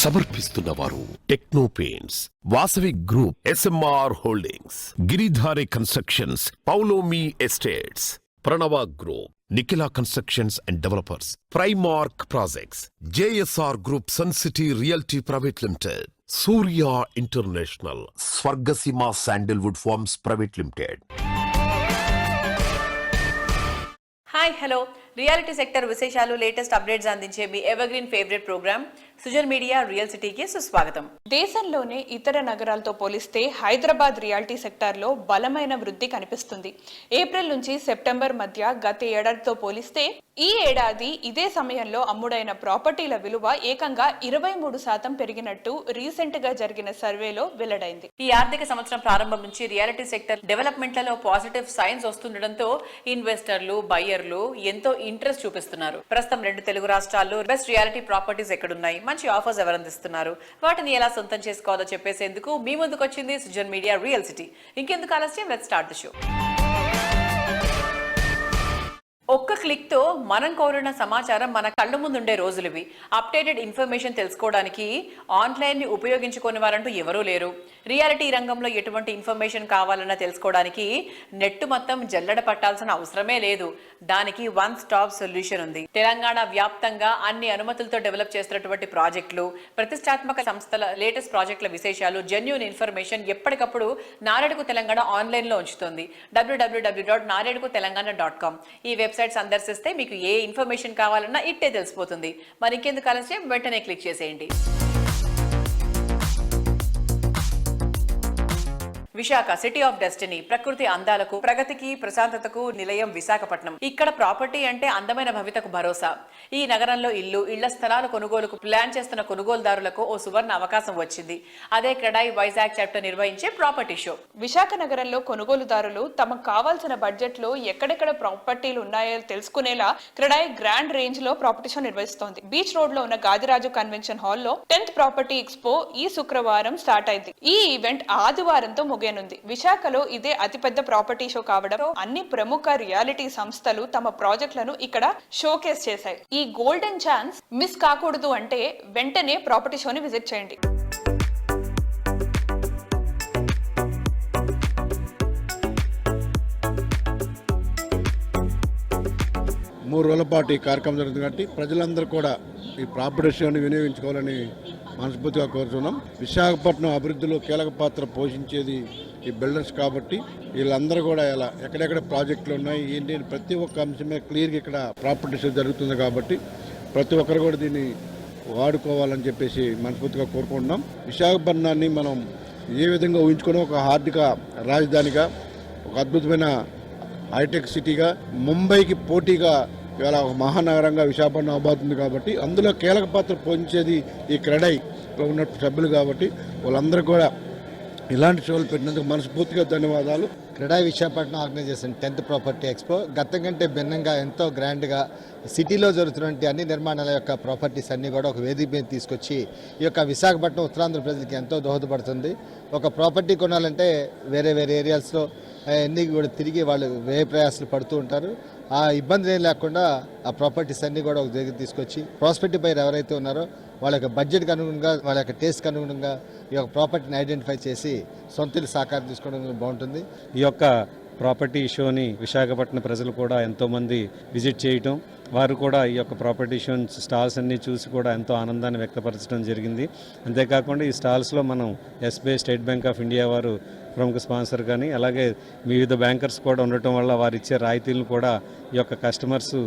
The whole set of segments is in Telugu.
సమర్పిస్తున్నవారు techno paints, Vasavi group, SMR holdings, Giridhari constructions, Paulomi estates, Pranava group, Nikhila constructions and developers, Primark projects, JSR group, sun city realty private limited, Surya international, Swargaseema sandalwood farms private limited. Hi hello, reality sector విశేషాలు, లేటెస్ట్ అప్డేట్స్ అందించే మీ evergreen favourite programme Sujan media real సిటీకి సుస్వాగతం. దేశంలోనే ఇతర నగరాలతో పోలిస్తే హైదరాబాద్ రియాలిటీ సెక్టార్లో బలమైన వృద్ధి కనిపిస్తుంది. ఏప్రిల్ నుంచి సెప్టెంబర్ మధ్య గత ఏడాదితో పోలిస్తే ఈ ఏడాది ఇదే సమయంలో అమ్ముడైన ప్రాపర్టీల విలువ ఏకంగా 23% పెరిగినట్టు రీసెంట్ గా జరిగిన సర్వేలో వెల్లడైంది. ఈ ఆర్థిక సంవత్సరం ప్రారంభం నుంచి రియాలిటీ సెక్టర్ డెవలప్మెంట్లలో పాజిటివ్ సైన్స్ వస్తుండటంతో ఇన్వెస్టర్లు, బయ్యర్లు ఎంతో ఇంట్రెస్ట్ చూపిస్తున్నారు. ప్రస్తుతం 2 తెలుగు రాష్ట్రాల్లో బెస్ట్ రియాలిటీ ప్రాపర్టీస్ ఎక్కడున్నాయి, మంచి ఆఫర్స్ ఎవరు అందిస్తున్నారు, వాటిని ఎలా సొంతం చేసుకోవాలో చెప్పేసేందుకు మీ ముందుకు వచ్చింది సుజన్ మీడియా రియల్ సిటీ. ఇంకెందుకు ఆలస్యం, లెట్స్ స్టార్ట్ ది షో. ఒక్క క్లిక్ తో మనం కోరిన సమాచారం మన కళ్ళ ముందుండే రోజులివి. అప్డేటెడ్ ఇన్ఫర్మేషన్ తెలుసుకోవడానికి ఆన్లైన్ ని ఉపయోగించుకునే వారంటూ ఎవరూ లేరు. రియాలిటీ రంగంలో ఎటువంటి ఇన్ఫర్మేషన్ కావాలన్నా తెలుసుకోవడానికి నెట్ మొత్తం జల్లెడ పట్టాల్సిన అవసరమే లేదు. దానికి వన్ స్టాప్ సొల్యూషన్ ఉంది. తెలంగాణ వ్యాప్తంగా అన్ని అనుమతులతో డెవలప్ చేస్తున్నటువంటి ప్రాజెక్టులు, ప్రతిష్టాత్మక సంస్థల లేటెస్ట్ ప్రాజెక్టుల విశేషాలు, జెన్యూన్ ఇన్ఫర్మేషన్ ఎప్పటికప్పుడు నారేడుకు తెలంగాణ ఆన్లైన్ లో ఉంచుతుంది. www.naredukutelangana.com ఈ వెబ్సైట్ సందర్శిస్తే మీకు ఏ ఇన్ఫర్మేషన్ కావాలన్నా ఇట్టే తెలిసిపోతుంది. మరి ఇంకెందుకు ఆలస్యం, వెంటనే క్లిక్ చేసేయండి. విశాఖ సిటీ ఆఫ్ డెస్టినీ, ప్రకృతి అందాలకు, ప్రగతికి, ప్రశాంతతకు నిలయం విశాఖపట్నం. ఇక్కడ ప్రాపర్టీ అంటే అందమైన భవితకు భరోసా. ఈ నగరంలో ఇళ్ల స్థలాలు కొనుగోలుకు ప్లాన్ చేస్తున్న కొనుగోలుదారులకు ఓ సువర్ణ అవకాశం వచ్చింది. అదే క్రెడాయి వైజాగ్ చాప్టర్ నిర్వహించే ప్రాపర్టీ షో. విశాఖ నగరంలో కొనుగోలుదారులు తమకు కావాల్సిన బడ్జెట్ లో ఎక్కడెక్కడ ప్రాపర్టీలు ఉన్నాయో తెలుసుకునేలా క్రెడాయి గ్రాండ్ రేంజ్ లో ప్రాపర్టీ షో నిర్వహిస్తోంది. బీచ్ రోడ్ లో ఉన్న గాదిరాజు కన్వెన్షన్ హాల్లో 10th ప్రాపర్టీ ఎక్స్పో ఈ శుక్రవారం స్టార్ట్ అయింది. ఈ ఈవెంట్ ఆదివారంతో ముగియనుంది. విశాఖలో ఇదే అతిపెద్ద ప్రాపర్టీ షో కావడంతో అన్ని ప్రముఖ రియాలిటీ సంస్థలు తమ ప్రాజెక్టులను ఇక్కడ షోకేస్ చేశాయి. ఈ గోల్డెన్ ఛాన్స్ మిస్ కాకూడదు అంటే వెంటనే ప్రాపర్టీ షోని విజిట్ చేయండి. మూడు రోజుల పాటు ఈ కార్యక్రమం జరుగుతుంది కాబట్టి ప్రజలందరూ కూడా ఈ ప్రాపర్టీ షోని వినియోగించుకోవాలని మనస్ఫూర్తిగా కోరుతున్నాం. విశాఖపట్నం అభివృద్ధిలో కీలక పాత్ర పోషించేది ఈ బిల్డర్స్ కాబట్టి వీళ్ళందరూ కూడా ఇలా ఎక్కడెక్కడ ప్రాజెక్టులు ఉన్నాయి ఏంటి ప్రతి ఒక్క అంశమే క్లియర్గా ఇక్కడ ప్రాపర్టీ షో జరుగుతుంది కాబట్టి ప్రతి ఒక్కరు కూడా దీన్ని వాడుకోవాలని చెప్పేసి మనస్ఫూర్తిగా కోరుకుంటున్నాం. విశాఖపట్నాన్ని మనం ఏ విధంగా ఊహించుకున్నాం, ఒక ఆర్థిక రాజధానిగా, ఒక అద్భుతమైన హైటెక్ సిటీగా, ముంబైకి పోటీగా ఇవాళ ఒక మహానగరంగా విశాఖపట్నం అవబోతుంది కాబట్టి అందులో కీలక పాత్ర పోషించేది ఈ క్రెడాయిలో ఉన్న సభ్యులు కాబట్టి వాళ్ళందరూ కూడా ఇలాంటి షోలు పెట్టినందుకు మనస్ఫూర్తిగా ధన్యవాదాలు. CREDAI Visakhapatnam organisation 10th property expo గతం కంటే భిన్నంగా ఎంతో గ్రాండ్గా సిటీలో జరుగుతున్నటువంటి అన్ని నిర్మాణాల యొక్క ప్రాపర్టీస్ అన్నీ కూడా ఒక వేదిక మీద తీసుకొచ్చి ఈ యొక్క విశాఖపట్నం ఉత్తరాంధ్ర ప్రజలకి ఎంతో దోహదపడుతుంది. ఒక ప్రాపర్టీ కొనాలంటే వేరే వేరే ఏరియాస్లో అన్నీ కూడా తిరిగి వాళ్ళు వ్యయ ప్రయాసాలు పడుతూ ఉంటారు. ఆ ఇబ్బంది ఏం లేకుండా ఆ ప్రాపర్టీస్ అన్నీ కూడా ఒక దగ్గర తీసుకొచ్చి ప్రాస్పెక్టివ్ బయర్ ఎవరైతే ఉన్నారో వాళ్ళ యొక్క బడ్జెట్కి అనుగుణంగా, వాళ్ళ యొక్క టేస్ట్కి అనుగుణంగా ఈ యొక్క ప్రాపర్టీని ఐడెంటిఫై చేసి సొంత సాకారం తీసుకోవడం బాగుంటుంది. ఈ యొక్క ప్రాపర్టీ షోని విశాఖపట్నం ప్రజలు కూడా ఎంతోమంది విజిట్ చేయటం, వారు కూడా ఈ యొక్క ప్రాపర్టీ షో స్టాల్స్ అన్నీ చూసి కూడా ఎంతో ఆనందాన్ని వ్యక్తపరచడం జరిగింది. అంతేకాకుండా ఈ స్టాల్స్లో మనం SBI, state bank of India వారు ప్రముఖ స్పాన్సర్ కానీ అలాగే వివిధ బ్యాంకర్స్ కూడా ఉండటం వల్ల వారు ఇచ్చే రాయితీలను కూడా ఈ యొక్క కస్టమర్స్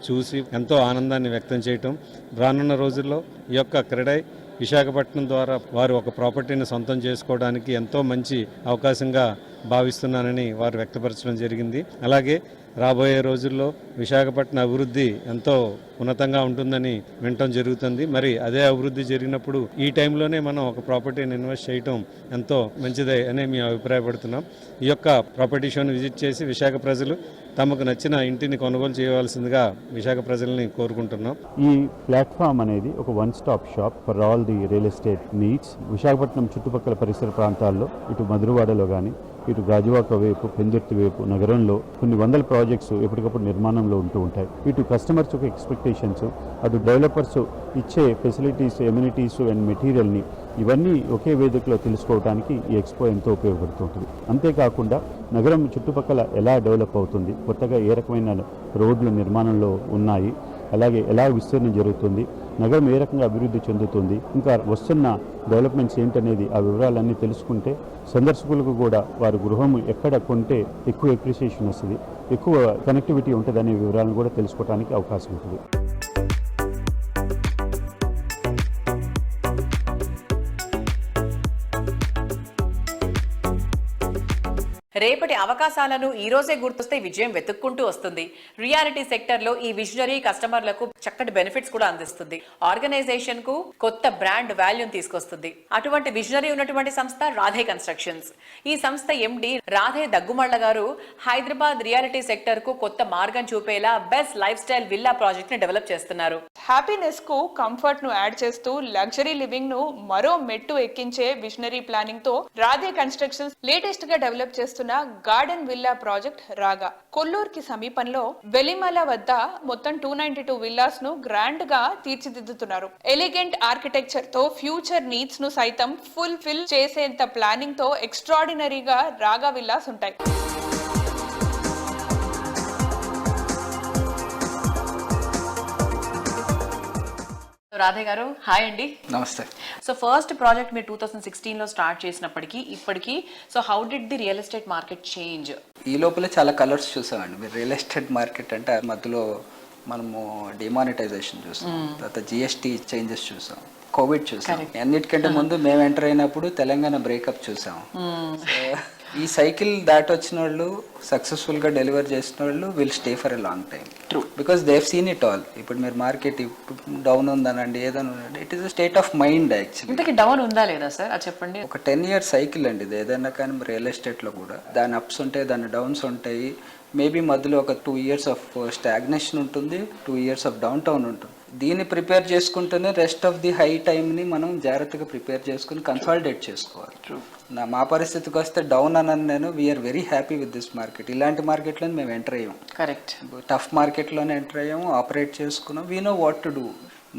చూసి ఎంతో ఆనందాన్ని వ్యక్తం చేయటం, రానున్న రోజుల్లో ఈ యొక్క క్రెడాయి విశాఖపట్నం ద్వారా వారు ఒక ప్రాపర్టీని సొంతం చేసుకోవడానికి ఎంతో మంచి అవకాశంగా భావిస్తున్నానని వారు వ్యక్తపరచడం జరిగింది. అలాగే రాబోయే రోజుల్లో విశాఖపట్నం అభివృద్ధి ఎంతో ఉన్నతంగా ఉంటుందని వినటం జరుగుతుంది. మరి అదే అభివృద్ధి జరిగినప్పుడు ఈ టైంలోనే మనం ఒక ప్రాపర్టీని ఇన్వెస్ట్ చేయటం ఎంతో మంచిదే అని మేము అభిప్రాయపడుతున్నాం. ఈ యొక్క ప్రాపర్టీ షోని విజిట్ చేసి విశాఖ ప్రజలు తమకు నచ్చిన ఇంటిని కొనుగోలు చేయవలసిందిగా విశాఖ ప్రజల్ని కోరుకుంటున్నాం. ఈ ప్లాట్ఫామ్ అనేది ఒక one stop shop for all the real estate needs. Visakhapatnam చుట్టుపక్కల పరిసర ప్రాంతాల్లో, ఇటు మధురవాడలో కానీ ఇటు గాజువాక వైపు, పెందుర్తి వైపు నగరంలో కొన్ని వందల ప్రాజెక్ట్స్ ఎప్పటికప్పుడు నిర్మాణంలో ఉంటూ ఉంటాయి. ఇటు కస్టమర్స్ యొక్క ఎక్స్పెక్టేషన్స్, అటు డెవలపర్స్ ఇచ్చే ఫెసిలిటీస్, ఎమ్యూనిటీస్ అండ్ మెటీరియల్ని ఇవన్నీ ఒకే వేదికలో తెలుసుకోవడానికి ఈ ఎక్స్పో ఎంతో ఉపయోగపడుతుంటుంది. అంతేకాకుండా నగరం చుట్టుపక్కల ఎలా డెవలప్ అవుతుంది, కొత్తగా ఏ రకమైన రోడ్లు నిర్మాణంలో ఉన్నాయి, అలాగే ఎలా విస్తీర్ణం జరుగుతుంది, నగరం ఏ రకంగా అభివృద్ధి చెందుతుంది, ఇంకా వస్తున్న డెవలప్మెంట్స్ ఏంటనేది ఆ వివరాలన్నీ తెలుసుకుంటే సందర్శకులకు కూడా వారి గృహం ఎక్కడ కొంటే ఎక్కువ అప్రిసియేషన్ వస్తుంది, ఎక్కువ కనెక్టివిటీ ఉంటుందనే వివరాలను కూడా తెలుసుకోవడానికి అవకాశం ఉంటుంది. రేపటి అవకాశాలను ఈ రోజే గుర్తొస్తే విజయం వెతుక్కుంటూ వస్తుంది. రియాలిటీ సెక్టర్ లో ఈ విజనరీ కస్టమర్లకు చక్కటి బెనిఫిట్స్ కూడా అందిస్తుంది. ఆర్గనైజేషన్ కు కొత్త బ్రాండ్ వాల్యూని తీసుకొస్తుంది. అటువంటి విజనరీ ఉన్నటువంటి సంస్థ రాధే కన్స్ట్రక్షన్స్. ఈ సంస్థ ఎండి రాధే దగ్గుమళ్ళ గారు హైదరాబాద్ రియాలిటీ సెక్టర్ కు కొత్త మార్గం చూపేలా best life style villa project ని డెవలప్ చేస్తున్నారు. హ్యాపీనెస్ కు కంఫర్ట్ ను యాడ్ చేస్తూ లగ్జరీ లివింగ్ ను మరో మెట్టు ఎక్కించే విజనరీ ప్లానింగ్ తో రాధే కన్స్ట్రక్షన్స్ లేటెస్ట్ గా డెవలప్ చేస్తున్న గార్డెన్ విల్లా ప్రాజెక్ట్ రాగా కొల్లూరుకి సమీపంలో వెలిమల వద్ద మొత్తం 292 విల్లాస్ ను గ్రాండ్ గా తీర్చిదిద్దుతున్నారు. ఎలిగెంట్ ఆర్కిటెక్చర్ తో ఫ్యూచర్ నీడ్స్ ను సైతం ఫుల్ఫిల్ చేసేంత ప్లానింగ్ తో ఎక్స్ట్రాడినరీగా రాగా విల్లాస్ ఉంటాయి. రాధే గారు హాయ్ అండి. నమస్తే. సో ఫస్ట్ ప్రాజెక్ట్ మీరు 2016 లో స్టార్ట్ చేసినప్పటికీ ఇప్పటికీ so how did the real estate market change? ఈ లోపల చాలా కలర్స్ చూసామండి. మీరు రియల్ ఎస్టేట్ మార్కెట్ అంటే మధ్యలో మనము డిమానిటైజేషన్ చూసాం, తర్వాత జిఎస్టీ చేంజెస్ చూసాం, కోవిడ్ చూసాం. అన్నిటికంటే ముందు మేము ఎంటర్ అయినప్పుడు తెలంగాణ బ్రేకప్ చూసాం. ఈ సైకిల్ దాటొచ్చిన వాళ్ళు, సక్సెస్ఫుల్ గా డెలివర్ చేసిన వాళ్ళు will stay for a long time. True. Because they have seen it all. ఇప్పుడు మీరు మార్కెట్ డౌన్ ఉందనండి, ఏదైనా ఉందండి, it is a state of mind actually. ఇంతకీ డౌన్ ఉందా లేదా సార్ అది చెప్పండి. ఒక 10 year సైకిల్ అండి ఇది. ఏదైనా కానీ రియల్ ఎస్టేట్ లో కూడా దాని అప్స్ ఉంటాయి, దాని డౌన్స్ ఉంటాయి. మేబీ మధ్యలో ఒక 2 years ఆఫ్ స్టాగ్నేషన్ ఉంటుంది, 2 years ఆఫ్ డౌన్ టౌన్ ఉంటుంది. దీన్ని ప్రిపేర్ చేసుకుంటూనే రెస్ట్ ఆఫ్ ది హై టైంని మనం జాగ్రత్తగా ప్రిపేర్ చేసుకుని కన్సాలిడేట్ చేసుకోవాలి. మా పరిస్థితికి వస్తే డౌన్ అన్నాను నేను. We are very happy with this market. ఇలాంటి మార్కెట్లో మేము ఎంటర్ అయ్యాం. కరెక్ట్. టఫ్ మార్కెట్లోనే ఎంటర్ అయ్యాము, ఆపరేట్ చేసుకున్నాం. We know what to do.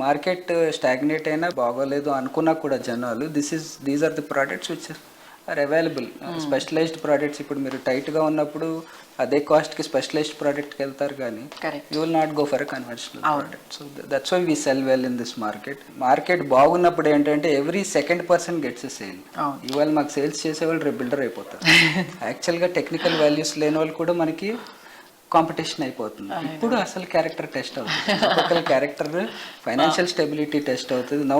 Market stagnate అయినా బాగోలేదు అనుకున్నా కూడా జనాలు these are the products which are available. Specialised products. ఇప్పుడు మీరు టైట్గా ఉన్నప్పుడు అదే కాస్ట్కి స్పెషలైజ్డ్ ప్రోడక్ట్కి వెళ్తారు, కానీ you will not go for a conventional product. So that's why we sell well in this market. Market బాగున్నప్పుడు ఏంటంటే every second person gets a sale. ఇవాళ మాకు సేల్స్ చేసేవాళ్ళు రేపు బిల్డర్ అయిపోతారు. యాక్చువల్గా టెక్నికల్ వాల్యూస్ లేని వాళ్ళు కూడా మనకి కాంపిటీషన్ అయిపోతుంది. ఇప్పుడు అసలు క్యారెక్టర్ టెస్ట్ అవుతుంది, ఒక్కొక్కరి క్యారెక్టర్, ఫైనాన్షియల్ స్టెబిలిటీ టెస్ట్ అవుతుంది. నౌ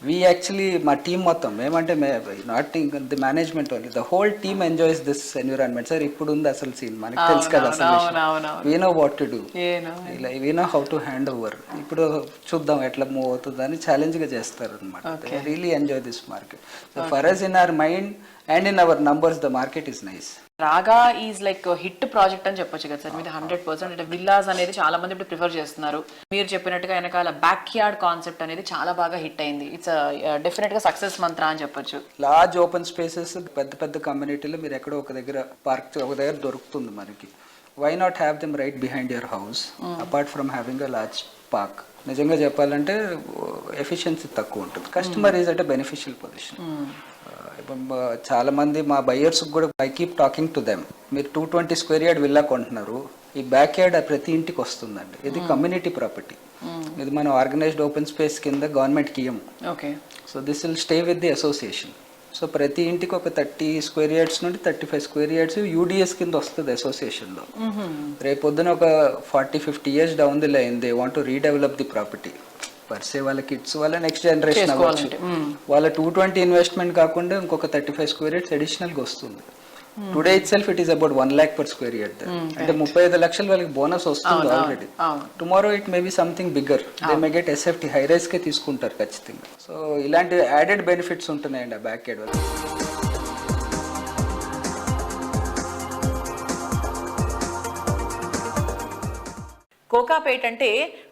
వీ యాక్చువల్లీ మా టీమ్ మొత్తం మేమంటే not the management only, the whole team enjoys this environment. Sir ఇప్పుడు ఉంది అసలు సీన్, మనకి తెలుసు కదా అసలు. We know what to do, we know how to hand over. ఇప్పుడు చూద్దాం ఎట్లా మూవ్ అవుతుంది అని ఛాలెంజ్గా చేస్తారు అనమాట. Really enjoy this market. So for us in our mind and in our numbers the market is nice. రాగా ఈజ్ లైక్ హిట్ ప్రాజెక్ట్ అని చెప్పొచ్చు కదా సార్. మీద 100% అంటే విల్లాస్ అనేది చాలా మంది ఇప్పుడు ప్రిఫర్ చేస్తున్నారు. మీరు చెప్పినట్టుగా వెనకాల బ్యాక్ యార్డ్ కాన్సెప్ట్ అనేది చాలా బాగా హిట్ అయింది. ఇట్స్ డెఫినెట్ గా సక్సెస్ మంత్ర అని చెప్పొచ్చు. లార్జ్ ఓపెన్ స్పేసెస్, పెద్ద పెద్ద కమ్యూనిటీలో మీరు ఎక్కడో ఒక దగ్గర పార్క్ ఒక దగ్గర దొరుకుతుంది మనకి. Why not have them right behind your house apart from having a large park? నిజంగా చెప్పాలంటే ఎఫిషియన్సీ తక్కువ ఉంటుంది. Customer is at a beneficial position. చాలా మంది మా బయర్స్ కూడా I keep talking to them, మీరు 220 square yard విల్లా కొంటున్నారు, ఈ బ్యాక్ యార్డ్ ప్రతి ఇంటికి వస్తుందండి. ఇది కమ్యూనిటీ ప్రాపర్టీ. ఇది మనం ఆర్గనైజ్డ్ ఓపెన్ స్పేస్ కింద గవర్నమెంట్కి ఇయ్యము. Okay. So this will stay with the association. So ప్రతి ఇంటికి ఒక 30 square yards నుండి 35 square yards యూడిఎస్ కింద వస్తుంది అసోసియేషన్లో. రేపొద్దున ఒక 40-50 years down the line they want to redevelop the property. Per se వాళ్ళ కిడ్స్, వాళ్ళ నెక్స్ట్ జనరేషన్ అవ్వచ్చు. వాళ్ళ 220 ఇన్వెస్ట్మెంట్ కాకుండా ఇంకొక 35 square yards అడిషనల్గా వస్తుంది. Today it self it is about 1 lakh per square yard. అంటే 35 లక్షలు వాళ్ళకి బోనస్ వస్తుంది already. Tomorrow it may be something bigger, they may get SFT, high rise కే తీసుకుంటారు ఖచ్చితంగా. సో ఇలాంటి యాడెడ్ బెనిఫిట్స్ ఉంటున్నాయండి ఆ బ్యాక్ యార్డ్ వల్ల. కోకాపేట్ అంటే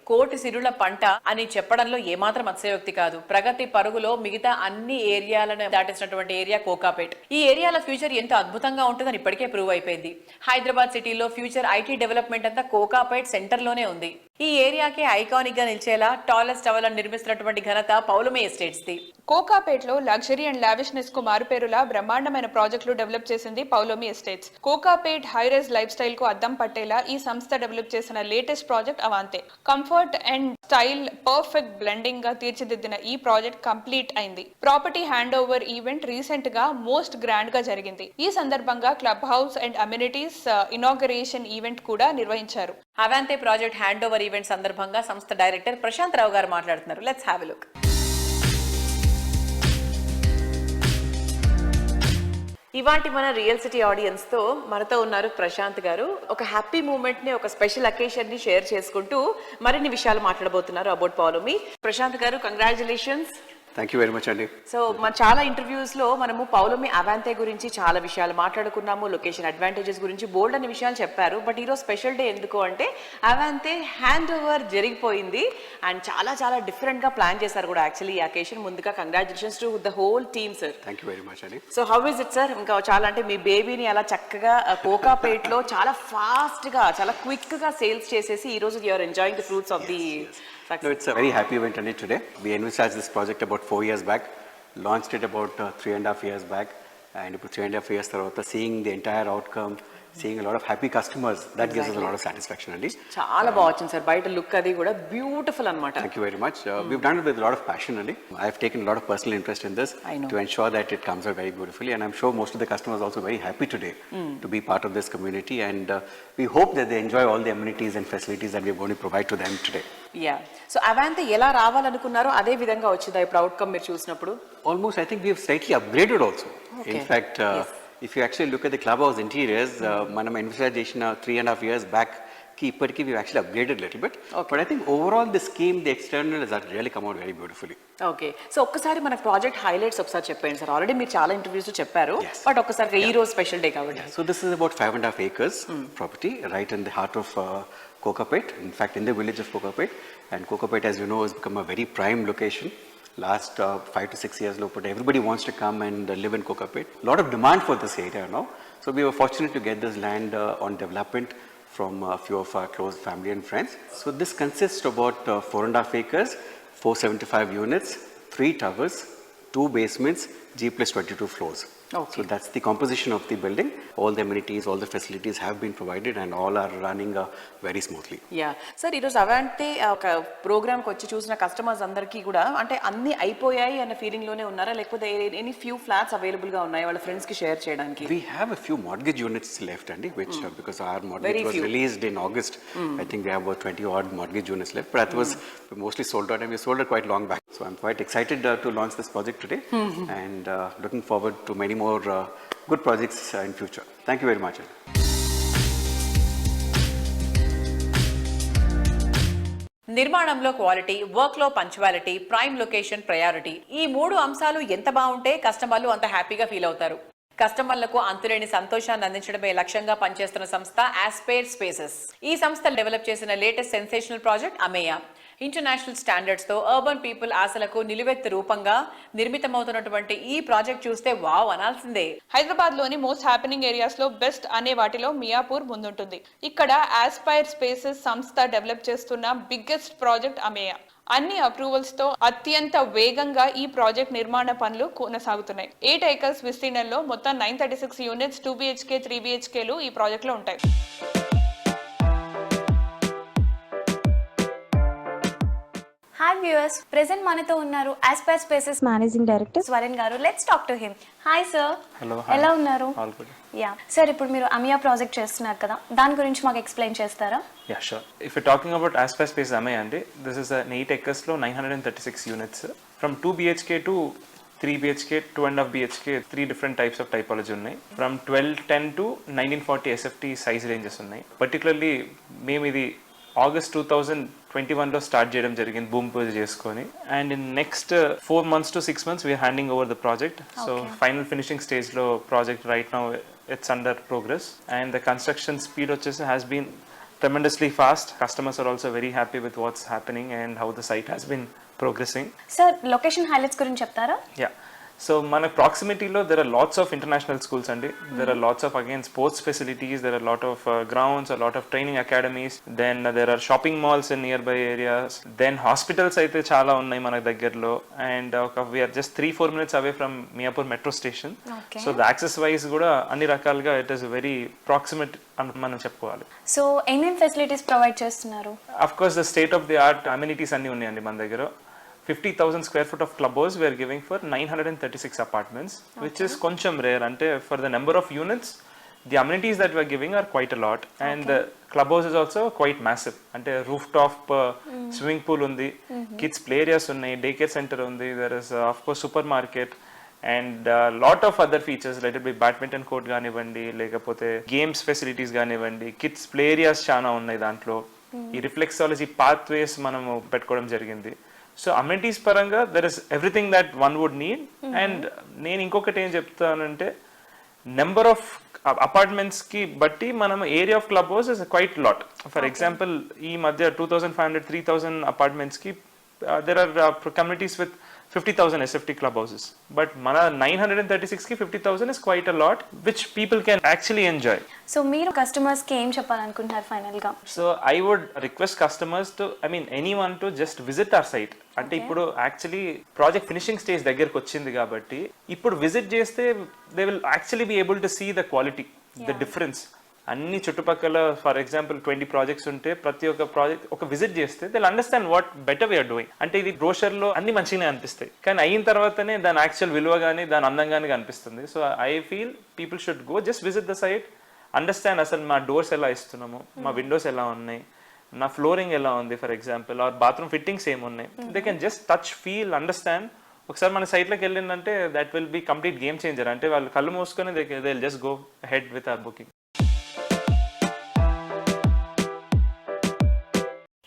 కోటి సిరుల పంట అని చెప్పడంలో ఏమాత్రం అతిశయోక్తి కాదు. ప్రగతి పరుగులో మిగతా అన్ని ఏరియాలను దాటేసినటువంటి ఏరియా కోకాపేట్. ఈ ఏరియాల ఫ్యూచర్ ఎంతో అద్భుతంగా ఉంటుందని ఇప్పటికే ప్రూవ్ అయిపోయింది. హైదరాబాద్ సిటీలో ఫ్యూచర్ ఐటీ డెవలప్మెంట్ అంతా కోకాపేట్ సెంటర్ లోనే ఉంది. ఈ ఏరియాకి ఐకానిక్ గా నిలిచేలా టాలెస్ట్ టవర్లను నిర్మిస్తున్నటువంటి ఘనత పౌలమి ఎస్టేట్స్ ది. కోకాపేట్ లో లగ్జరీ అండ్ లావిష్నెస్ కు మారుపేరులా బ్రహ్మాండమైన ప్రాజెక్టులు డెవలప్ చేసింది Paulomi estates. Kokapet high rise life style కు అద్దం పట్టేలా ఈ సంస్థ డెవలప్ చేసిన latest project Avante. Comfort and style perfect blending గా తీర్చిదిద్దిన ఈ ప్రాజెక్ట్ కంప్లీట్ అయింది. Property hand over event recent గా మోస్ట్ గ్రాండ్ గా జరిగింది. ఈ సందర్భంగా club house and amenities inauguration event కూడా నిర్వహించారు. Avante project hand over event సందర్భంగా సంస్థ డైరెక్టర్ ప్రశాంత్ రావు గారు మాట్లాడుతున్నారు. Let's have a look. ఇవాంటి మన రియల్ సిటీ ఆడియన్స్ తో మనతో ఉన్నారు ప్రశాంత్ గారు. ఒక హ్యాపీ మూమెంట్ ని, ఒక స్పెషల్ అకేషన్ ని షేర్ చేసుకుంటూ మరిన్ని విషయాలు మాట్లాడబోతున్నారు అబౌట్ పౌలోమి. ప్రశాంత్ గారు, congratulations. Thank you very much అండి. సో మన చాలా ఇంటర్వ్యూస్ లో మనము పౌలోమి అవాంతే గురించి చాలా విషయాలు మాట్లాడుకున్నాము. లొకేషన్ అడ్వాంటేజెస్ గురించి బోల్డ్ అనే విషయాలు చెప్పారు. బట్ ఈరోజు స్పెషల్ డే ఎందుకు అంటే అవాంతే హ్యాండ్ ఓవర్ జరిగిపోయింది అండ్ చాలా చాలా డిఫరెంట్ గా ప్లాన్ చేశారు కూడా యాక్చువల్లీ ఈ అకేషన్. ముందుగా congratulations to the whole team sir. Thank you very much అండి. So how is it sir? ఇంకా చాలా అంటే మీ బేబీని అలా చక్కగా కోకాపేట్ లో చాలా ఫాస్ట్ గా చాలా క్విక్ గా సేల్స్ చేసేసి ఈ రోజు you are enjoying the fruits of the No, it's a very happy event today. We envisaged this project about 4 years back, launched it about 3.5 years back, and ఇప్పుడు 3.5 years తర్వాత seeing the entire outcome, seeing a lot of happy customers, that gives us a lot of satisfaction అండి. చాలా బాగా వచ్చింది సార్, బయట లుక్ అది కూడా బ్యూటిఫుల్ అన్నమాట. Thank you very much. We've done it with a lot of passion అండి. I've taken a lot of personal interest in this to ensure that it comes out very beautifully, and I'm sure most of the customers are also very happy today to be part of this community, and we hope that they enjoy all the amenities and facilities that we're going to provide to them today. Yeah. So Avante ఎలా రావాలనుకున్నారో అదే విధంగా వచ్చిందా ఇప్పుడు అవుట్కమ్ మీరు చూసినప్పుడు? Almost, I think we have slightly upgraded also. In fact, if you actually look at the clubhouse interiors, మనం envisage చేసిన 3.5 years back కి ఇప్పటికి we've actually upgraded a little bit. But I think overall the scheme, the external has really come out very beautifully. Okay. So ఒక్కసారి మన ప్రాజెక్ట్ హైలైట్స్ ఒకసారి చెప్పండి సార్. ఆల్రెడీ మీరు చాలా ఇంటర్వ్యూస్ చెప్పారు, బట్ ఒక్కసారి ఈ రోజు స్పెషల్ డే కాబట్టి. So this is about 5.5 acres property right in the heart of Kokapet. In fact, in the village of Kokapet, and Kokapet, as you know, has become a very prime location. Last 5 to 6 years, everybody wants to come and live in Kokapet. A lot of demand for this area now. So we were fortunate to get this land on development from a few of our close family and friends. So this consists of about 4.5 acres, 475 units, 3 towers, 2 basements, G+22 floors. So that's the composition of the building. All the amenities, all the facilities have been provided, and all are running very smoothly. Yeah sir, ఈరోజు అవాంతే ఒక ప్రోగ్రామ్కి వచ్చి చూసిన కస్టమర్స్ అందరికీ కూడా అంటే అన్ని అయిపోయాయి అన్న ఫీలింగ్ లోనే ఉన్నారా, లేకపోతే ఎనీ ఫ్యూ ఫ్లాట్స్ అవైలబుల్ గా ఉన్నాయి వాళ్ళ ఫ్రెండ్స్ కి షేర్ చేయడానికి? We have a few mortgage units left, Andy, which because our mortgage was released in August. I think we have about 20 odd mortgage units left, but that was mostly sold out, and we sold it quite long back. So I'm quite excited to launch this project today, and looking forward to many more good projects in future. Thank you very much. నిర్మాణంలో క్వాలిటీ, వర్క్ లో పంచువాలిటీ, ప్రైమ్ లొకేషన్ ప్రయారిటీ, ఈ 3 అంశాలు ఎంత బాగుంటే కస్టమర్లు అంత హ్యాపీగా ఫీల్ అవుతారు. కస్టమర్లకు అంతులేని సంతోషాన్ని అందించడమే లక్ష్యంగా పనిచేస్తున్న సంస్థ ఆస్పైర్ స్పేసెస్. ఈ సంస్థ డెవలప్ చేసిన latest sensational project Ameya. International standards తో అర్బన్ పీపుల్ ఆశలకు నిలువెత్తు రూపంగా నిర్మితమవుతున్నటువంటి ఈ ప్రాజెక్ట్ చూస్తే వావ్ అనాల్సిందే. హైదరాబాద్ లోని మోస్ట్ హ్యాపెనింగ్ ఏరియాస్ లో బెస్ట్ అనే వాటిలో మియాపూర్ ముందుంటుంది. ఇక్కడ ఆస్పైర్ స్పేసెస్ సంస్థ డెవలప్ చేస్తున్న బిగ్గెస్ట్ ప్రాజెక్ట్ అమేయా. అన్ని అప్రూవల్స్ తో అత్యంత వేగంగా ఈ ప్రాజెక్ట్ నిర్మాణ పనులు కొనసాగుతున్నాయి. 8 acres విస్తీర్ణంలో మొత్తం 936 యూనిట్స్ 2 BHK 3 BHKలు ఈ ప్రాజెక్ట్ లో ఉంటాయి. హాయ్ వ్యూయర్స్, ప్రెజెంట్ మనతో ఉన్నారు Aspire spaces managing director Swaran గారు. Let's talk to him. Hi sir. Hello. ఎలా ఉన్నారు? All good. యా సార్, ఇప్పుడు మీరు అమియా ప్రాజెక్ట్ చేస్తున్నారు కదా, దాని గురించి మాకు ఎక్స్ప్లెయిన్ చేస్తారా? Yeah sure. If you talking about Aspire space Ameya అంటే దిస్ ఇస్ 8 acres లో 936 units from 2 BHK to 3 BHK, 2.5 BHK, 3 different types of typology ఉన్నాయి. From 1210 to 1940 SFT size ranges ఉన్నాయి. పర్టికులర్లీ మేము ఇది ఆగస్ట్ 2021లో స్టార్ట్ చేయడం జరిగింది భూమి పూజ చేసుకొని, and in next 4 months to 6 months we're handing over the project. So final finishing స్టేజ్లో project right now it's under progress, and the construction speed వచ్చేసి has been tremendously fast. Customers are also very happy with what's happening and how the site has been progressing. Sir location highlights గురించి చెప్తారా? Yeah. So మన ప్రాక్సిమిటీలో there are lots of international schools అండి. There are lots of again sports facilities. There are a lot of grounds, a lot of training academies. Then there are shopping malls in nearby areas. Then hospitals అయితే చాలా ఉన్నాయి మన దగ్గరలో. And we are just 3-4 minutes away from Miapur metro station. Okay. So the access wise కూడా అన్ని రకాలుగా it is very proximate అని మనం చెప్పుకోవాలి. సో ఏమేం ఫెసిలిటీస్ ప్రొవైడ్ చేస్తున్నారు? Of course the state of the art amenities అన్ని ఉన్నాయండి మన దగ్గర. 50,000 square foot of clubhouse we are giving for 936 apartments, which is koncham rare. Ante for the number of units, the amenities that we are giving are quite a lot, and the clubhouse is also quite massive. Ante rooftop swimming pool undi, kids play areas unnai, daycare center undi, there is of course supermarket and lot of other features, let it be badminton court ganivandi, lekapothe games facilities ganivandi, kids play areas chaana unnai dantlo. Ee reflexology pathways manamu pettukodam jarigindi. So amenities పరంగా there is everything that one would need. And నేను ఇంకొకటి ఏం చెప్తానంటే నెంబర్ ఆఫ్ అపార్ట్మెంట్స్కి బట్టి మనం area of club house is quite lot. For example ఈ మధ్య 2,500-3,000 అపార్ట్మెంట్స్కి there are communities with 50,000 SFT club houses. But mana 936 ki 50,000 is quite a lot, which people can actually enjoy. So మీరు కస్టమర్స్ కి ఏం చెప్పాలనుకుంటున్నారు ఫైనల్ గా? So I would request customers to, anyone to just visit our site. అంటే ఇప్పుడు యాక్చువల్లీ ప్రాజెక్ట్ ఫినిషింగ్ స్టేజ్ దగ్గరకు వచ్చింది కాబట్టి ఇప్పుడు విజిట్ చేస్తే they will actually be able to see the quality, the difference. అన్ని చుట్టుపక్కల ఫర్ ఎగ్జాంపుల్ 20 ప్రాజెక్ట్స్ ఉంటే ప్రతి ఒక్క ప్రాజెక్ట్ ఒక విజిట్ చేస్తే they understand what better we are doing. అంటే ఇది బ్రోషర్ లో అన్ని మంచిగానే అనిపిస్తాయి, కానీ అయిన తర్వాతనే దాని యాక్చువల్ విలువ కానీ దాని అందంగానే కనిపిస్తుంది. So I feel people should go just visit the site, understand అసలు మా డోర్స్ ఎలా ఇస్తున్నాము, మా విండోస్ ఎలా ఉన్నాయి, నా ఫ్లోరింగ్ ఎలా ఉంది, for example or bathroom fittings ఏమున్నాయి. They can just touch, feel, understand. ఒకసారి మన సైట్లోకి వెళ్ళిందంటే that will be complete game changer. అంటే వాళ్ళు కళ్ళు మూసుకొని they will just go ahead with our booking.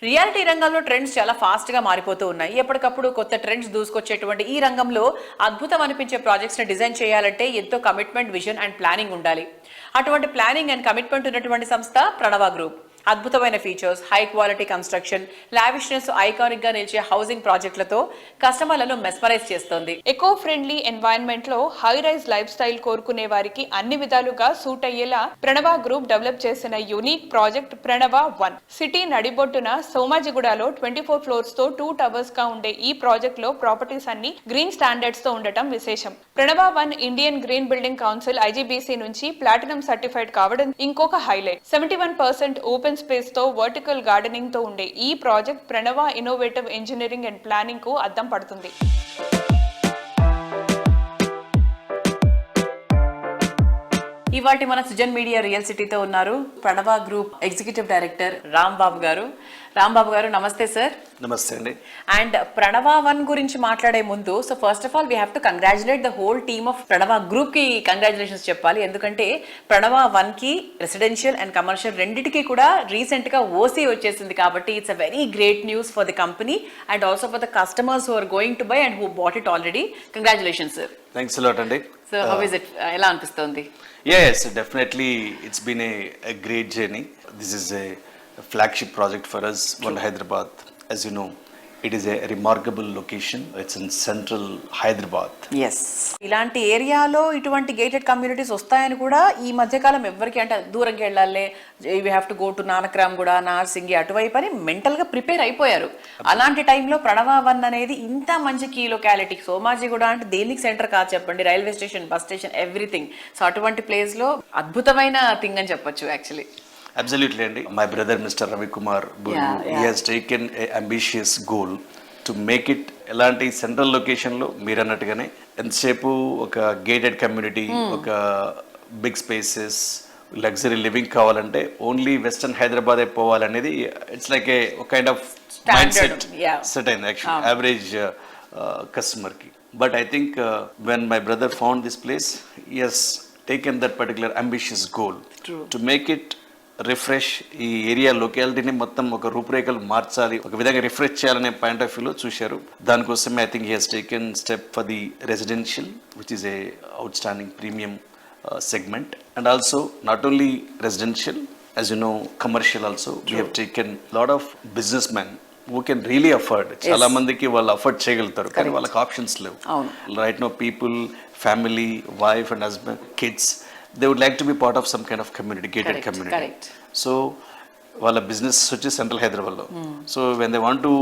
Reality రంగంలో ట్రెండ్స్ చాలా ఫాస్ట్ గా మారిపోతూ ఉన్నాయి. ఎప్పటికప్పుడు కొత్త ట్రెండ్స్ దూసుకొచ్చేటువంటి ఈ రంగంలో అద్భుతం అనిపించే ప్రాజెక్ట్స్ ని డిజైన్ చేయాలంటే ఎంతో కమిట్మెంట్, విజన్ అండ్ ప్లానింగ్ ఉండాలి. అటువంటి ప్లానింగ్ అండ్ కమిట్మెంట్ ఉన్నటువంటి సంస్థ ప్రణవ గ్రూప్. అద్భుతమైన features, high quality construction, lavishness, iconic గా నిలిచే హౌసింగ్ ప్రాజెక్టులతో కస్టమర్లను మెస్మరైజ్ చేస్తోంది. ఎకో ఫ్రెండ్లీ ఎన్వైరన్మెంట్ లో హై రైజ్ లైఫ్ స్టైల్ కోరుకునే వారికి అన్ని విధాలుగా సూట్ అయ్యేలా ప్రణవ గ్రూప్ డెవలప్ చేసిన యూనిక్ ప్రాజెక్ట్ ప్రణవ 1. సిటీ నడిబొట్టున సోమాజిగూడలో 24 ఫ్లోర్స్ తో 2 టవర్స్ గా ఉండే ఈ ప్రాజెక్ట్ లో ప్రాపర్టీస్ అన్ని గ్రీన్ స్టాండర్డ్స్ తో ఉండటం విశేషం. ప్రణవ 1 Indian green building council IGBC నుంచి ప్లాటినం సర్టిఫైడ్ కావడం ఇంకొక హైలైట్. 71% ఓపెన్ స్పేస్ తో వర్టికల్ గార్డెనింగ్ తో ఉండే ఈ project Pranav innovative engineering and planning కు అద్దం పడుతుంది. ఇవాటి మన సుజన్ మీడియా రియల్ సిటీతో ఉన్నారు ప్రణవ గ్రూప్ ఎగ్జిక్యూటివ్ డైరెక్టర్ రాంబాబు గారు. రాంబాబు గారు నమస్తే సార్. నమస్తే అండి. అండ్ ప్రణవ 1 గురించి మాట్లాడే ముందు, so first of all we have to congratulate the whole team of Pranav group కి కంగ్రాచులేషన్స్ చెప్పాలి. ఎందుకంటే ప్రణవ 1 కి రెసిడెన్షియల్ అండ్ కమర్షియల్ రెండింటికి కూడా రీసెంట్ గా ఓసీ వచ్చేసింది కాబట్టి it's a very great news for the company and also for the customers who are going to buy and who bought it already. Congratulations sir. Thanks lot అండి. సో హౌ ఇస్ ఇట్, ఎలా అనిపిస్తుంది? Yes, definitely it's been a great journey. This is a flagship project for us, One Hyderabad. As you know, it is a remarkable location. It's in central Hyderabad. Yes, ఇలాంటి ఏరియాలో ఇటువంటి గేటెడ్ కమ్యూనిటీస్ వస్తాయని కూడా ఈ మధ్యకాలం ఎవరికి, అంటే దూరంకి వెళ్ళాలి, we have to go to Nanakram కూడా, నార్సింగి అటువైపు అని మెంటల్గా ప్రిపేర్ అయిపోయారు. అలాంటి టైంలో ప్రణవ 1 అనేది ఇంత మంచి కీ లొకాలిటీ, సోమాజిగూడ అంటే దేనికి సెంటర్ కాదు చెప్పండి, railway station, bus station, everything. So అటువంటి ప్లేస్లో అద్భుతమైన థింగ్ అని చెప్పొచ్చు actually. Absolutely, Andy. My brother, Mr. Ravi Kumar Bulu, he has taken an ambitious goal to make it elanti central location lo meer annatugane ensepu oka gated community, oka big spaces, luxury living kavalante only western Hyderabad e povalanedi. It's like a kind of mindset set in actually average customer ki. But I think when my brother found this place, he has taken that particular ambitious goal to make it refresh, ఈ ఏరియా లొకాలిటీని మొత్తం ఒక రూపురేఖలు మార్చాలి, ఒక విధంగా రిఫ్రెష్ చేయాలనే పాయింట్ ఆఫ్ వ్యూలో చూశారు. దానికోసమే I think he has taken step for the residential which is a outstanding premium segment, and also not only residential, as you know, commercial also. We have taken a lot of businessmen who can really afford. చాలా మందికి వాళ్ళు అఫోర్డ్ చేయగలుగుతారు కానీ వాళ్ళకి ఆప్షన్స్ లేవు. Right no people, family, wife and husband, kids, they would like to be part of some kind of community, gated community. So వాళ్ళ బిజినెస్ వచ్చి సెంట్రల్ హైదరాబాద్లో. So when they want to,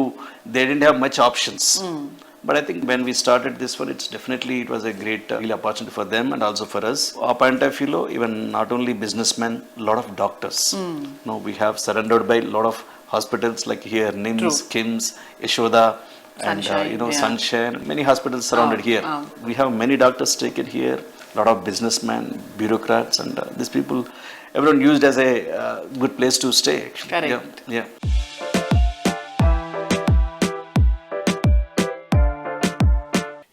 they don't have much options. But I think when we started this one, it was a great really opportunity for them and also for us. Our point of view, even not only businessmen, a lot of doctors. Now we have surrounded by a lot of hospitals like here, NIMS, KIMS, Yashoda, and Sunshine. Many hospitals surrounded here. We have many doctors taken here, a lot of businessmen, bureaucrats, and these people, everyone used as a good place to stay. Actually. Correct. Yeah.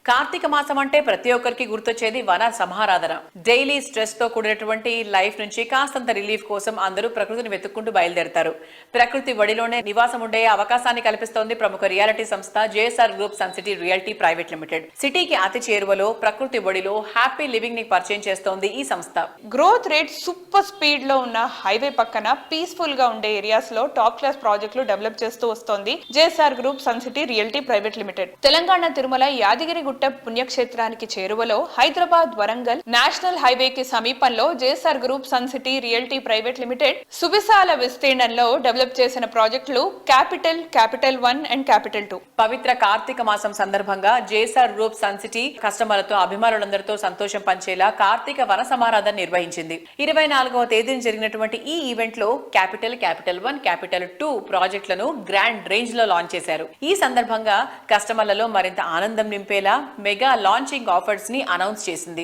Karthika మాసం అంటే ప్రతి ఒక్కరికి గుర్తొచ్చేది వన సమారాధన. డైలీ స్ట్రెస్ తో కూడినటువంటి లైఫ్ నుంచి కాస్తంత రిలీఫ్ కోసం అందరూ ప్రకృతిని వెతుక్కుంటూ బయలుదేరతారు. ప్రకృతి ఒడిలోనే నివాసం ఉండే అవకాశాన్ని కల్పిస్తోంది ప్రముఖ రియాలిటీ సంస్థ JSR group sun city realty private limited. సిటీకి అతి చేరువలో ప్రకృతి ఒడిలో హ్యాపీ లివింగ్ ని పరిచయం చేస్తోంది ఈ సంస్థ. గ్రోత్ రేట్ సూపర్ స్పీడ్ లో ఉన్న హైవే పక్కన పీస్ఫుల్ గా ఉండే ఏరియాస్ లో టాప్ క్లాస్ ప్రాజెక్టులు డెవలప్ చేస్తూ వస్తోంది JSR group sun city realty private limited. Telangana Tirumala Yadagiri పుణ్యక్షేత్రానికి చేరువలో హైదరాబాద్ వరంగల్ నేషనల్ హైవేకి సమీపంలో JSR group sun city realty private limited సువిశాల విస్తీర్ణంలో డెవలప్ చేసిన ప్రాజెక్టులు క్యాపిటల్ 1 అండ్ క్యాపిటల్ 2. పవిత్ర కార్తీక మాసం సందర్భంగా జేఎస్ఆర్ గ్రూప్ సన్ సిటీ కస్టమర్లతో అభిమానులందరితో సంతోషం పంచేలా కార్తీక వన సమారాధన నిర్వహించింది. 24వ తేదీన జరిగినటువంటి ఈ ఈవెంట్ లో క్యాపిటల్ 1, క్యాపిటల్ 2 ప్రాజెక్టులను గ్రాండ్ రేంజ్ లో లాంచ్ చేశారు. ఈ సందర్భంగా కస్టమర్లలో మరింత ఆనందం నింపేలా మెగా లాంచింగ్ ఆఫర్స్ ని అనౌన్స్ చేసింది.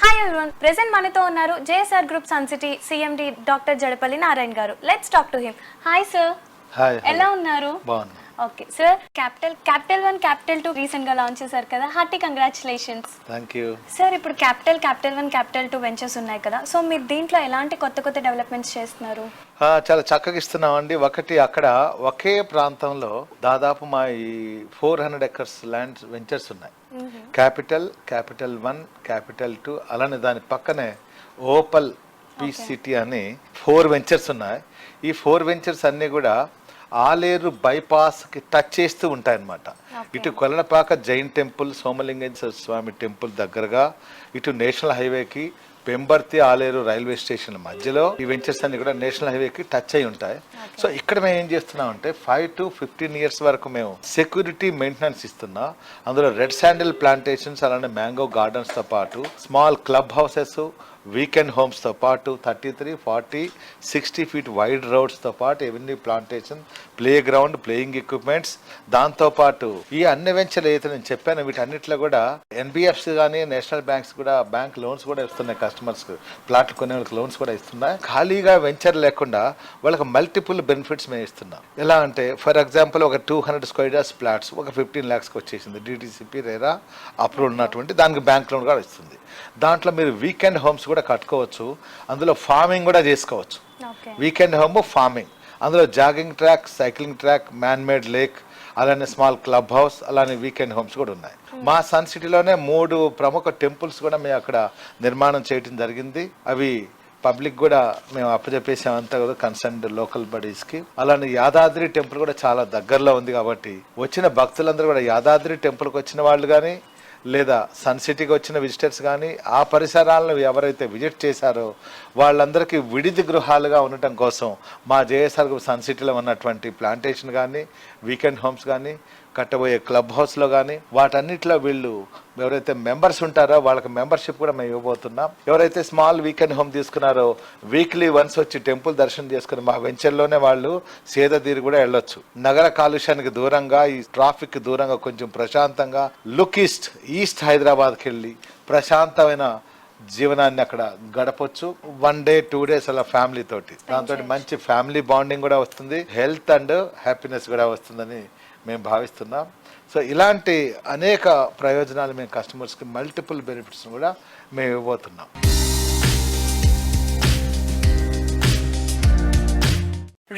హాయ్ ఎవ్రీవన్, ప్రెజెంట్ మనతో ఉన్నారు JSR group sun city CMD doctor Jadapalli Narayana గారు. Let's talk to him. Hi sir. Hi. ఎలా ఉన్నారు? బాగున్నా. Okay sir, capital 1, capital 2 recent గా లాంచ్ చేశారు కదా, hearty congratulations. Thank you sir. ఇప్పుడు క్యాపిటల్ 1, క్యాపిటల్ 2 వెంచర్స్ ఉన్నాయి కదా, సో మీరు దీంట్లో ఎలాంటి కొత్త డెవలప్మెంట్స్ చేస్తున్నారు? చాలా చక్కగా ఇస్తున్నామండి. ఒకటి అక్కడ ఒకే ప్రాంతంలో దాదాపు మా ఈ 400 acres ల్యాండ్ వెంచర్స్ ఉన్నాయి. క్యాపిటల్ 1, క్యాపిటల్ 2, అలానే దాని పక్కనే ఓపల్ పీస్ సిటీ అని 4 వెంచర్స్ ఉన్నాయి. ఈ 4 వెంచర్స్ అన్నీ కూడా ఆలేరు బైపాస్కి టచ్ చేస్తూ ఉంటాయన్నమాట. ఇటు కొలనపాక జైన్ టెంపుల్, సోమలింగేశ్వర స్వామి టెంపుల్ దగ్గరగా, ఇటు నేషనల్ హైవేకి పెంబర్తి ఆలేరు రైల్వే స్టేషన్ మధ్యలో ఈ వెంచర్స్ అన్ని కూడా నేషనల్ హైవేకి టచ్ అయి ఉంటాయి. సో ఇక్కడ మేము ఏం చేస్తున్నాం అంటే 5 to 15 years వరకు మేము సెక్యూరిటీ మెయింటెనెన్స్ ఇస్తున్నాం. అందులో రెడ్ శాండిల్ ప్లాంటేషన్స్, అలానే మ్యాంగో గార్డెన్స్తో పాటు స్మాల్ క్లబ్ హౌసెస్, వీకెండ్ హోమ్స్తో పాటు 33, 40, 60 feet వైడ్ రోడ్స్తో పాటు avenue plantation, play ground, playing equipments, దాంతోపాటు ఈ అన్ని వెంచర్లు అయితే నేను చెప్పాను వీటన్నిటిలో కూడా ఎన్బిఎఫ్సి కానీ నేషనల్ బ్యాంక్స్ కూడా బ్యాంక్ లోన్స్ కూడా ఇస్తున్నాయి. కస్టమర్స్కి ప్లాట్లు కొనే వాళ్ళకి లోన్స్ కూడా ఇస్తున్నాయి. ఖాళీగా వెంచర్ లేకుండా వాళ్ళకి మల్టిపుల్ బెనిఫిట్స్ మేము ఇస్తున్నాం. ఎలా అంటే ఫర్ ఎగ్జాంపుల్ ఒక 200 square yards ఫ్లాట్స్ ఒక 15 lakhsకి వచ్చేసింది. డిటిసిపి రేరా అప్రూవల్ ఉన్నటువంటి దానికి బ్యాంక్ లోన్ కూడా ఇస్తుంది. దాంట్లో మీరు వీకెండ్ హోమ్స్ కూడా కట్టుకోవచ్చు. అందులో ఫార్మింగ్ కూడా చేసుకోవచ్చు. వీకెండ్ హోమ్ ఫార్మింగ్, అందులో jogging track, cycling track, man made lake, అలానే స్మాల్ క్లబ్ హౌస్, అలానే వీకెండ్ హోమ్స్ కూడా ఉన్నాయి. మా సన్ సిటీలోనే 3 ప్రముఖ టెంపుల్స్ కూడా మేము అక్కడ నిర్మాణం చేయడం జరిగింది. అవి పబ్లిక్ కూడా మేము అప్పచెప్పేసామంతా కూడా కన్సర్న్డ్ లోకల్ బాడీస్కి. అలానే యాదాద్రి టెంపుల్ కూడా చాలా దగ్గరలో ఉంది కాబట్టి వచ్చిన భక్తులందరూ కూడా యాదాద్రి టెంపుల్కి వచ్చిన వాళ్ళు కానీ లేదా సన్ సిటీకి వచ్చిన విజిటర్స్ కానీ ఆ పరిసరాలను ఎవరైతే విజిట్ చేశారో వాళ్ళందరికీ విడిది గృహాలుగా ఉండటం కోసం మా జేఎస్ఆర్ సన్ సిటీలో ఉన్నటువంటి ప్లాంటేషన్ కానీ, వీకెండ్ హోమ్స్ కానీ, కట్టబోయే క్లబ్ హౌస్లో కానీ వాటన్నిటిలో వీళ్ళు ఎవరైతే మెంబర్స్ ఉంటారో వాళ్ళకి మెంబర్షిప్ కూడా మేము ఇవ్వబోతున్నాం. ఎవరైతే స్మాల్ వీకెండ్ హోమ్ తీసుకున్నారో వీక్లీ వన్స్ వచ్చి టెంపుల్ దర్శనం చేసుకుని మా వెంచర్లోనే వాళ్ళు సేదతీరి కూడా వెళ్ళొచ్చు. నగర కాలుష్యానికి దూరంగా, ఈ ట్రాఫిక్ దూరంగా కొంచెం ప్రశాంతంగా లుక్ ఈస్ట్ హైదరాబాద్కి వెళ్ళి ప్రశాంతమైన జీవనాన్ని అక్కడ గడపొచ్చు. 1 day 2 days అలా ఫ్యామిలీ తోటి. దాంతో మంచి ఫ్యామిలీ బాండింగ్ కూడా వస్తుంది, హెల్త్ అండ్ హ్యాపీనెస్ కూడా వస్తుందని మేము భావిస్తున్నాం. సో ఇలాంటి అనేక ప్రయోజనాలు మేము కస్టమర్స్కి మల్టిపుల్ బెనిఫిట్స్ కూడా మేము ఇవ్వబోతున్నాం.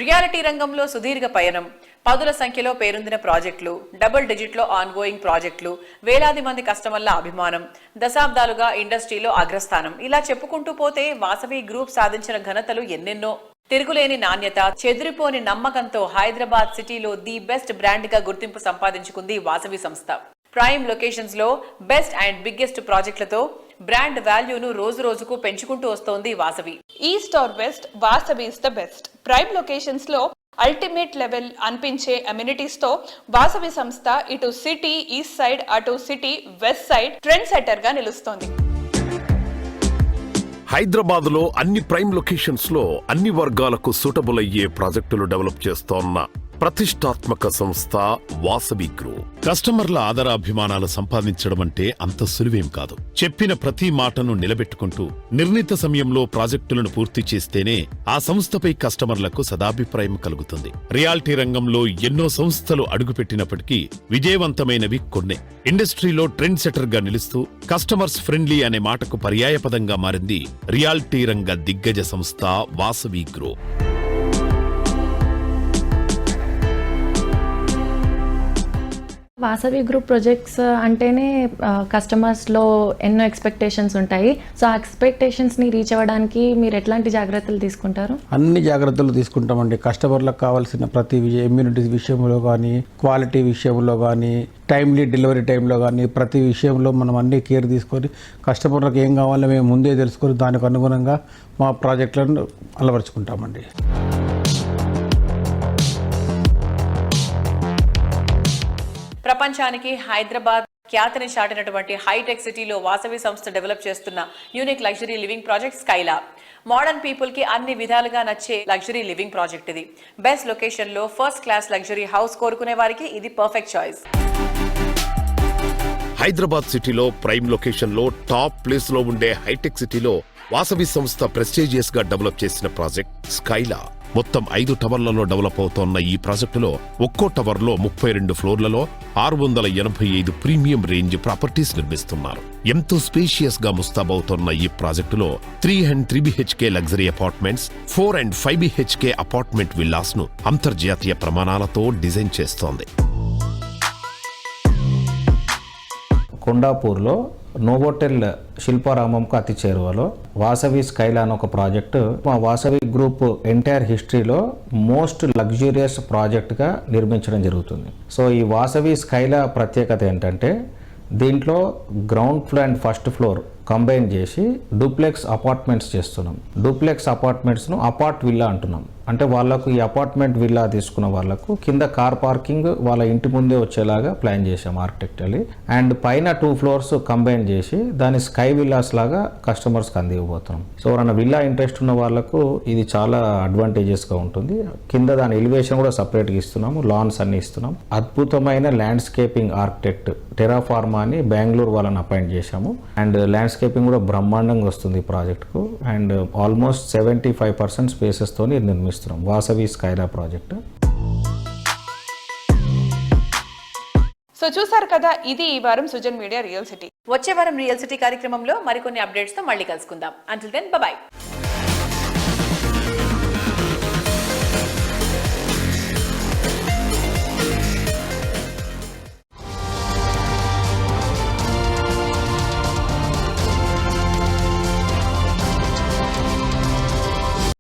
రియాలిటీ రంగంలో సుదీర్ఘ పయనం, పదుల సంఖ్యలో పేరొందిన ప్రాజెక్టులు, డబుల్ డిజిట్లో ఆన్గోయింగ్ ప్రాజెక్టులు, వేలాది మంది కస్టమర్ల అభిమానం, దశాబ్దాలుగా ఇండస్ట్రీలో అగ్రస్థానం, ఇలా చెప్పుకుంటూ పోతే వాసవి గ్రూప్ సాధించిన ఘనతలు ఎన్నెన్నో. తిరుగులేని నాణ్యత, చెదిరిపోని నమ్మకంతో హైదరాబాద్ సిటీలో ది బెస్ట్ బ్రాండ్ గా గుర్తింపు సంపాదించుకుంది వాసవి సంస్థ. ప్రైమ్ లొకేషన్స్ లో బెస్ట్ అండ్ బిగ్గెస్ట్ ప్రాజెక్టులతో బ్రాండ్ వాల్యూను రోజు రోజుకు పెంచుకుంటూ వస్తోంది Vasavi. East or west, Vasavi is the best. Prime locations లో అల్టిమేట్ లెవెల్ అనిపించే అమ్యూనిటీస్ తో వాసవి సంస్థ ఇటు సిటీ ఈస్ట్ సైడ్, అటు city west side trend setter గా నిలుస్తోంది. హైదరాబాద్ లో అన్ని ప్రైమ్ లొకేషన్స్ లో అన్ని వర్గాలకు సూటబుల్ అయ్యే ప్రాజెక్టులు డెవలప్ చేస్తోన్న ప్రతిష్టాత్మక సంస్థ వాసవి గ్రూప్. కస్టమర్ల ఆదరాభిమానాలు సంపాదించడం అంటే అంత సులువేం కాదు. చెప్పిన ప్రతి మాటను నిలబెట్టుకుంటూ నిర్ణీత సమయంలో ప్రాజెక్టులను పూర్తి చేస్తేనే ఆ సంస్థపై కస్టమర్లకు సదాభిప్రాయం కలుగుతుంది. రియాలిటీ రంగంలో ఎన్నో సంస్థలు అడుగుపెట్టినప్పటికీ విజయవంతమైనవి కొన్నే. ఇండస్ట్రీలో ట్రెండ్ సెటర్ గా నిలుస్తూ కస్టమర్స్ ఫ్రెండ్లీ అనే మాటకు పర్యాయపదంగా మారింది రియాలిటీ రంగ దిగ్గజ సంస్థ Vasavi group. Vasavi group projects అంటేనే కస్టమర్స్లో ఎన్నో ఎక్స్పెక్టేషన్స్ ఉంటాయి. సో ఆ ఎక్స్పెక్టేషన్స్ని రీచ్ అవ్వడానికి మీరు ఎట్లాంటి జాగ్రత్తలు తీసుకుంటారు? అన్ని జాగ్రత్తలు తీసుకుంటామండి. కస్టమర్లకు కావాల్సిన ప్రతి ఇమ్యూనిటీ విషయంలో కానీ, క్వాలిటీ విషయంలో కానీ, టైమ్లీ డెలివరీ టైంలో కానీ ప్రతి విషయంలో మనం అన్ని కేర్ తీసుకొని కస్టమర్లకు ఏం కావాలో మేము ముందే తెలుసుకొని దానికి అనుగుణంగా మా ప్రాజెక్టులను అలవరుచుకుంటామండి. ప్రపంచానికి హైదరాబాద్ ఖ్యాతిని చాటినటువంటి హైటెక్ సిటీలో వాసవి సంస్థ డెవలప్ చేస్తున్న unique luxury living project Skyla. Modern people కి అన్ని విధాలుగా నచ్చే లగ్జరీ లివింగ్ ప్రాజెక్ట్ ఇది. బెస్ట్ లొకేషన్ లో ఫస్ట్ క్లాస్ లగ్జరీ హౌస్ కోరుకునే వారికి ఇది పర్ఫెక్ట్ చాయిస్. హైదరాబాద్ సిటీలో ప్రైమ్ లొకేషన్ లో టాప్ ప్లేస్ లో ఉండే హైటెక్ సిటీలో వాసవి సంస్థ ప్రెస్టీజియస్ గా డెవలప్ చేసిన ప్రాజెక్ట్ స్కైలా. మొత్తం 5 టవర్లలో డెవలప్ అవుతోన్న ఈ ప్రాజెక్టులో ఒక్కో టవర్లో 32 ఫ్లోర్లలో 685 ప్రీమియం రేంజ్ ప్రాపర్టీస్ నిర్మిస్తున్నారు. ఎంతో స్పేషియస్ గా ముస్తాబవుతోన్న ఈ ప్రాజెక్టులో 3 and 3 BHK luxury apartments, 4 and 5 BHK apartment villas ను అంతర్జాతీయ ప్రమాణాలతో డిజైన్ చేస్తోంది. కొండాపూర్లో నోవోటెల్ శిల్పారామంకు అతి చేరువలో వాసవి స్కైలా అని ఒక ప్రాజెక్టు మా వాసవి గ్రూప్ ఎంటైర్ హిస్టరీలో మోస్ట్ లగ్జూరియస్ ప్రాజెక్ట్గా నిర్మించడం జరుగుతుంది. సో ఈ వాసవి స్కైలా ప్రత్యేకత ఏంటంటే దీంట్లో ground floor and first floor combine చేసి డూప్లెక్స్ అపార్ట్మెంట్స్ చేస్తున్నాం. డూప్లెక్స్ అపార్ట్మెంట్స్ను అపార్ట్ విల్లా అంటున్నాం. అంటే వాళ్ళకు ఈ అపార్ట్మెంట్ విల్లా తీసుకున్న వాళ్ళకు కింద కార్ పార్కింగ్ వాళ్ళ ఇంటి ముందే వచ్చేలాగా ప్లాన్ చేసాం ఆర్కిటెక్చర్లీ. అండ్ పైన 2 ఫ్లోర్స్ కంబైన్ చేసి దాని స్కై విల్లాస్ లాగా కస్టమర్స్కి అందివ్వబోతున్నాం. సో ఎవరైనా విల్లా ఇంట్రెస్ట్ ఉన్న వాళ్ళకు ఇది చాలా అడ్వాంటేజెస్గా ఉంటుంది. కింద దాని ఎలివేషన్ కూడా సపరేట్గా ఇస్తున్నాము, లాన్స్ అన్ని ఇస్తున్నాం. అద్భుతమైన ల్యాండ్స్కేపింగ్ ఆర్కిటెక్ట్ టెరాఫార్మా అని బెంగళూరు వాళ్ళని అపాయింట్ చేశాము. అండ్ ల్యాండ్స్కేపింగ్ కూడా బ్రహ్మాండంగా వస్తుంది ఈ ప్రాజెక్టుకు. అండ్ ఆల్మోస్ట్ 75% స్పేసెస్తో నిర్మిస్తున్నాం వాసవి స్కైలా ప్రాజెక్ట్. సో చూసారు కదా, ఇది ఈ వారం సుజన్ మీడియా రియల్ సిటీ. వచ్చే వారం రియల్ సిటీ కార్యక్రమంలో మరికొన్ని అప్డేట్స్ తో మళ్ళీ కలుసుకుందాం. Until then by.